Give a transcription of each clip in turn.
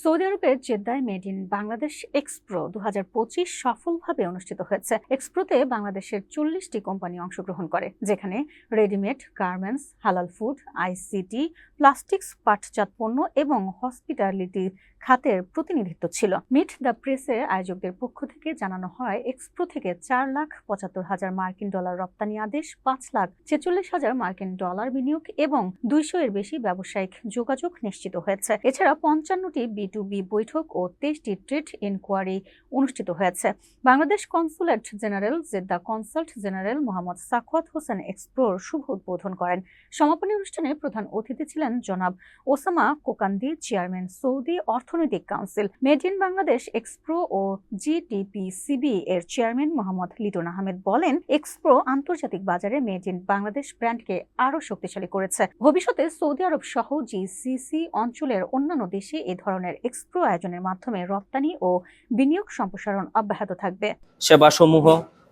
Saudi আরবের জেদ্দায় made in Bangladesh Expro 2025 সফলভাবে অনুষ্ঠিত হয়েছে। এক্সপ্রোতে বাংলাদেশের 40টি কোম্পানি অংশগ্রহণ করে, যেখানে রেডিমেড, গার্মেন্টস, হালাল ফুড, আইসিটি, প্লাস্টিক্স, পাটজাত পণ্য এবং হসপিটালিটি খাতের প্রতিনিধিত্ব ছিল। মিট দ্য প্রেসে আয়োজকদের পক্ষ থেকে জানানো হয়, এক্সপ্রো থেকে $4,75,000 মার্কিন ডলার রপ্তানি আদেশ, $5,46,000 মার্কিন ডলার বিনিয়োগ এবং 200 এর বেশি ব্যবসায়িক যোগাযোগ নিশ্চিত হয়েছে। এছাড়া 55টি B2B বৈঠক ও 23টি ট্রেড ইনকোয়ারি অনুষ্ঠিত হয়েছে। Bangladesh consulate general Jeddah consul general Mohammad Sakhawat Hossain এক্সপ্রোর শুভ উদ্বোধন করেন। সমাপনী অনুষ্ঠানে প্রধান অতিথি ছিলেন জনাব ওসামা কোকান্দি, চেয়ারম্যান সৌদি অর্থনৈতিক council. Made in Bangladesh expo ও জিটিপিসিবি এর চেয়ারম্যান মোহাম্মদ লিটন আহমেদ বলেন, এক্সপ্রো আন্তর্জাতিক বাজারে মেড ইন বাংলাদেশ ব্র্যান্ডকে আরও শক্তিশালী করেছে। ভবিষ্যতে সৌদি আরব সহ জিসিসি অঞ্চলের অন্যান্য দেশে এ ধরনের এক্সপ্রো আয়োজনের মাধ্যমে রপ্তানি ও বিনিয়োগ সম্প্রসারণ অব্যাহত থাকবে। সেবাসমূহ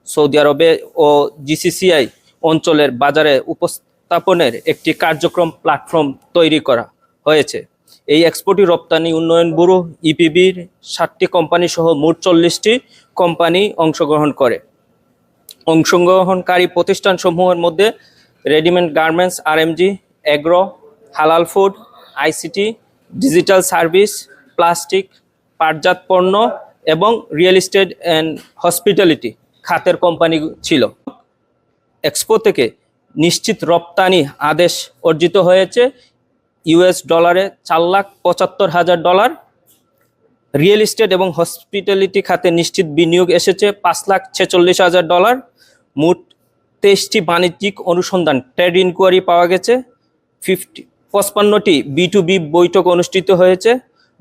সৌদি আরবে ও জিসিসিআই অঞ্চলের বাজারে উপস্থাপনের একটি কার্যক্রম প্ল্যাটফর্ম তৈরি করা হয়েছে। এই এক্সপোর্টি রপ্তানি উন্নয়ন ব্যুরো ইপিবির 60টি কোম্পানি সহ মোট 40টি কোম্পানি অংশগ্রহণ করে। অংশগ্রহণকারী প্রতিষ্ঠানসমূহের মধ্যে রেডিমেড গার্মেন্টস, আরএমজি, এগ্রো, হালাল food, ICT, digital service, plastic, পাটজাত পণ্য এবং রিয়েল এস্টেট অ্যান্ড হসপিটালিটি খাতের কোম্পানি ছিল। এক্সপো থেকে নিশ্চিত রপ্তানি আদেশ অর্জিত হয়েছে US ডলারে $4,75,000। রিয়েল এস্টেট এবং হসপিটালিটি খাতে নিশ্চিত বিনিয়োগ এসেছে $5,46,000। মোট 23টি বাণিজ্যিক অনুসন্ধান ট্রেড ইনকোয়ারি পাওয়া গেছে। 55টি B2B বৈঠক অনুষ্ঠিত হয়েছে।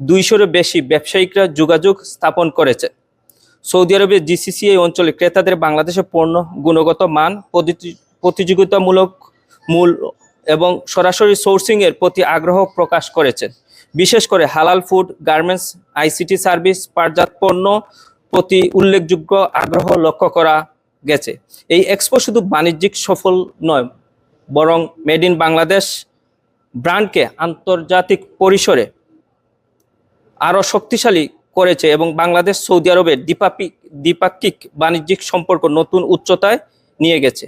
200-এর বেশি ব্যবসায়িকরা যোগাযোগ স্থাপন করেছে। সৌদি আরবের জিসিসিআই অঞ্চলে ক্রেতাদের বাংলাদেশের পণ্য গুণগত মান, প্রতিযোগিতামূলক মূল্য এবং সরাসরি সোর্সিংয়ের প্রতি আগ্রহ প্রকাশ করেছে। বিশেষ করে হালাল ফুড, গার্মেন্টস, আইসিটি সার্ভিস, পাটজাত পণ্য প্রতি উল্লেখযোগ্য আগ্রহ লক্ষ্য করা গেছে। এই এক্সপো শুধু বাণিজ্যিক সফল নয়, বরং মেড ইন বাংলাদেশ ব্র্যান্ডকে আন্তর্জাতিক পরিসরে আরও শক্তিশালী করেছে এবং বাংলাদেশ সৌদি আরবের দ্বিপাক্ষিক বাণিজ্যিক সম্পর্ক নতুন উচ্চতায় নিয়ে গেছে।